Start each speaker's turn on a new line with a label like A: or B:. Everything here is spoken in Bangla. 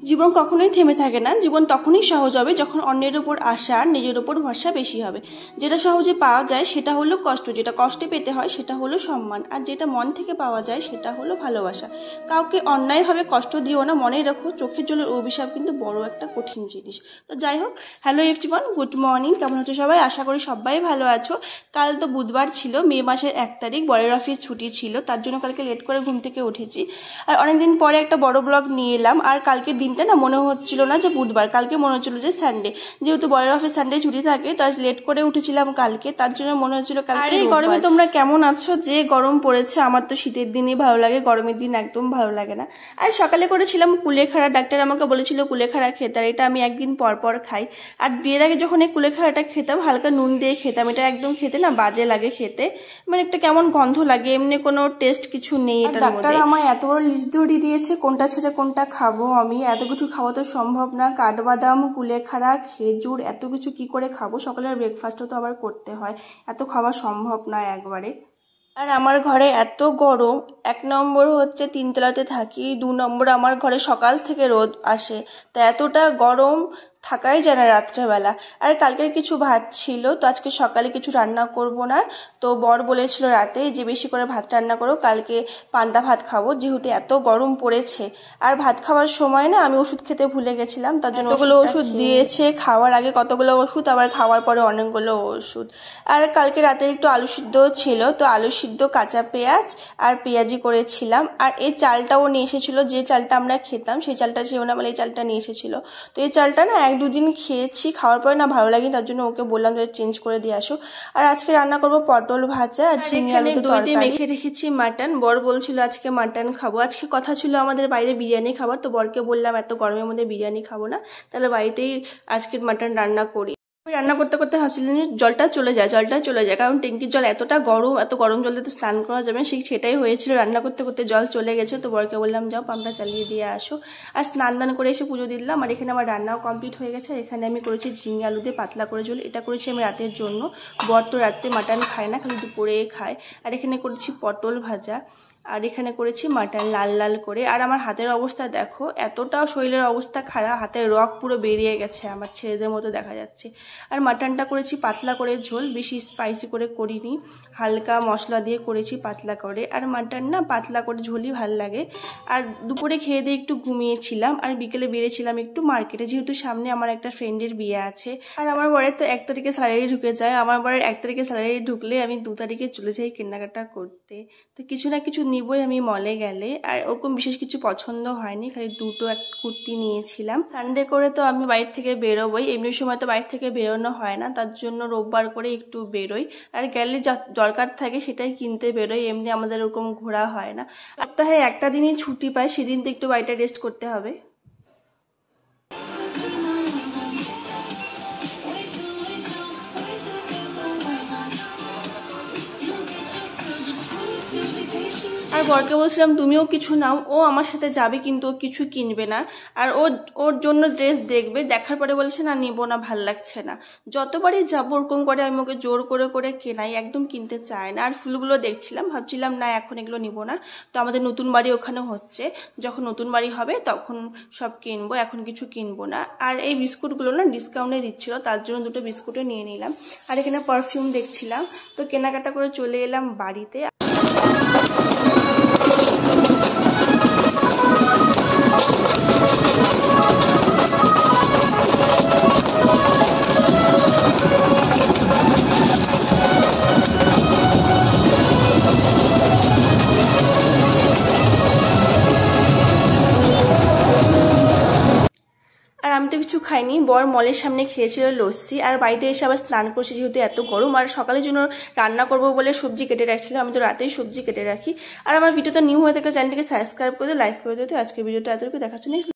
A: জীবন কখনোই থেমে থাকে না। জীবন তখনই সহজ হবে যখন অন্যের উপর আশা আর নিজের উপর ভরসা বেশি হবে। যেটা সহজে পাওয়া যায় সেটা হলো কষ্ট, যেটা কষ্টে পেতে হয় সেটা হলো সম্মান, আর যেটা মন থেকে পাওয়া যায় সেটা হলো ভালোবাসা। কাউকে অন্যায়ভাবে কষ্ট দিও না, মনে রাখো চোখের জলের অভিশাপ কিন্তু বড় একটা কঠিন জিনিস। তো যাই হোক, হ্যালো এভরিওয়ান, গুড মর্নিং। কেমন আছো সবাই? আশা করি সবাই ভালো আছো। কাল তো বুধবার ছিল, মে মাসের 1 তারিখ, বরের অফিস ছুটি ছিল, তার জন্য কালকে লেট করে ঘুম থেকে উঠেছি। আর অনেকদিন পরে একটা বড় ব্লগ নিয়ে এলাম। আর কালকের দিনটা না মনে হচ্ছিল না যে বুধবার, কালকে মনে হচ্ছিল যে সানডে। যেহেতু বরের অফিস সানডে ছুটি থাকে, তো আজ লেট করে উঠেছিলাম কালকে, তার জন্য মনে হচ্ছিল কালকে। আর এই গরমে তোমরা কেমন আছো? যে গরম পড়েছে, আমার তো শীতের দিনই ভালো লাগে, গরমের দিন একদম ভালো লাগে না। আর সকালে করেছিলাম কুলেখাড়া, ডাক্তার আমাকে বলেছিল কুলেখাড়া খেতে, আর এটা আমি একদিন পর পর খাই। আর বিয়ের আগে যখন এই কুলেখাড়াটা খেতাম হালকা নুন দিয়ে খেতাম, এটা একদম খেতে না বাজে লাগে খেতে, মানে একটা কেমন গন্ধ লাগে, এমনি কোনো টেস্ট কিছু নেই এটার মধ্যে। ডাক্তার আমায় এত বড় লিস্ট ধরিয়ে দিয়েছে কোনটা ছেড়ে কোনটা খাবো। আমি এত কিছু খাওয়া তো সম্ভব না, কাঠবাদাম, কুলেখাড়া, খেজুর, এত কিছু কি করে খাবো? সকালের ব্রেকফাস্টও তো আবার করতে হয়, এত খাওয়া সম্ভব না একবারে। আর আমার ঘরে এত গরম, 1 নম্বর হচ্ছে 3 তলাতে থাকি, 2 নম্বর আমার ঘরে সকাল থেকে রোদ আসে, তা এতটা গরম থাকাই যায় না রাত্রেবেলা। আর কালকের কিছু ভাত ছিল, তো আজকে সকালে কিছু রান্না করব না। তো বর বলেছিল রাতে যে বেশি করে ভাত রান্না করো, কালকে পান্তা ভাত খাবো, যেহেতু এত গরম পড়েছে। আর ভাত খাওয়ার সময় না আমি ওষুধ খেতে ভুলে গেছিলাম, তার জন্য কতগুলো ওষুধ দিয়েছে, খাওয়ার আগে কতগুলো ওষুধ, আবার খাওয়ার পরে অনেকগুলো ওষুধ। আর কালকে রাতে একটু আলু সিদ্ধ ছিল, তো আলু সিদ্ধ, কাঁচা পেঁয়াজ আর পেঁয়াজি করেছিলাম। আর এই চালটাও নিয়ে এসেছিল, যে চালটা আমরা খেতাম সেই চালটা ছিল না, মানে এই চালটা নিয়ে এসেছিল। তো এই চালটা না 1-2 দিন খেয়েছি, খাওয়ার পরে না ভালো লাগে, তার জন্য ওকে বললাম যে চেঞ্জ করে দিয়ে আসো। আর আজকে রান্না করব পটল ভাজা আর ঝিঙে আলু দই দিয়ে মেখে রেখেছি মাটন। বর বলছিল আজকে মাটন খাবো, আজকে কথা ছিল আমাদের বাইরে বিরিয়ানি খাবার, তো বরকে বললাম এত গরমের মধ্যে বিরিয়ানি খাবো না, তাহলে বাড়িতেই আজকে মাটন রান্না করি। রান্না করতে করতে ভাবছিলাম জলটা চলে যায়, কারণ ট্যাঙ্কির জল এতটা গরম, এত গরম জল দিয়ে স্নান করা যাবে, সেটাই হয়েছিল। রান্না করতে করতে জল চলে গেছে, তো বরকে বললাম যাও পাম্পটা চালিয়ে দিয়ে আসো। আর স্নান দান করে এসে পুজো দিলাম। আর এখানে আমার রান্নাও কমপ্লিট হয়ে গেছে। এখানে আমি করেছি ঝিঙে আলু দিয়ে পাতলা করে ঝোল, এটা করেছি আমি রাতের জন্য। বর তো রাতে মাটন খায় না, খালি দুপুরে খায়। আর এখানে করেছি পটল ভাজা, আর এখানে করেছি মাটন লাল লাল করে। আর আমার হাতের অবস্থা দেখো, এতটাও শরীরের অবস্থা খারাপ, হাতের রগ পুরো বেরিয়ে গেছে, আমার ছেলেদের মতো দেখা যাচ্ছে। আর মাটনটা করেছি পাতলা করে ঝোল, বেশি স্পাইসি করে করিনি, হালকা মশলা দিয়ে করেছি পাতলা করে। আর মাটন না পাতলা করে ঝোলই ভাল লাগে। আর দুপুরে খেয়ে দিয়ে একটু ঘুমিয়েছিলাম, আর বিকেলে বেরিয়েছিলাম একটু মার্কেটে, যেহেতু সামনে আমার একটা ফ্রেন্ডের বিয়ে আছে। আর আমার বরের তো 1 তারিখে স্যালারি ঢুকে যায়, আমার বরের 1 তারিখে স্যালারি ঢুকলে আমি 2 তারিখে চলে যাই কেনাকাটা করতে। তো কিছু না কিছু নিবই আমি মলে গেলে। আর ওরকম বিশেষ কিছু পছন্দ হয়নি, খালি দুটো কুর্তি নিয়েছিলাম। সানডে করে তো আমি বাইরে থেকে বেরোবই, এমনি সময় তো বাইরে থেকে বেরোনো হয় না, তার জন্য রোববার করে একটু বেরোই। আর গেলে যা দরকার থাকে সেটাই কিনতে বেরোই, এমনি আমাদের ওরকম ঘোরা হয় না। সপ্তাহে একটা দিনই ছুটি পাই, সেদিন তো একটু বাড়িটা রেস্ট করতে হবে। আর বরকে বলছিলাম তুমিও কিছু নাও, ও আমার সাথে যাবে কিন্তু ও কিছু কিনবে না। আর ওর জন্য ড্রেস দেখবে, দেখার পরে বলছে না নিবো না, ভাল লাগছে না। যতবারই যাবো ওরকম করে আমি ওকে জোর করে করে কেনাই, একদম কিনতে চায় না। আর ফুলগুলো দেখছিলাম, ভাবছিলাম না এখন এগুলো নিবো না, তো আমাদের নতুন বাড়ি ওখানে হচ্ছে, যখন নতুন বাড়ি হবে তখন সব কিনবো, এখন কিছু কিনবো না। আর এই বিস্কুটগুলো না ডিসকাউন্টে দিচ্ছিল, তার জন্য 2টো বিস্কুটও নিয়ে নিলাম। আর এখানে পারফিউম দেখছিলাম, তো কেনাকাটা করে চলে এলাম বাড়িতে। আর আমি তো কিছু খাইনি, বর মলের সামনে খেয়েছিল লস্যি। আর বাড়িতে এসে আবার স্নান করছি, যেহেতু এত গরম। আর সকালের জন্য রান্না করবো বলে সবজি কেটে রাখছিলাম, আমি তো রাতেই সবজি কেটে রাখি। আর আমার ভিডিওটা নিউ হয়ে থাকলে চ্যানেলটিকে সাবস্ক্রাইব করে দিও, লাইক করে দিও। আজকের ভিডিওটা এতটুকু দেখার জন্য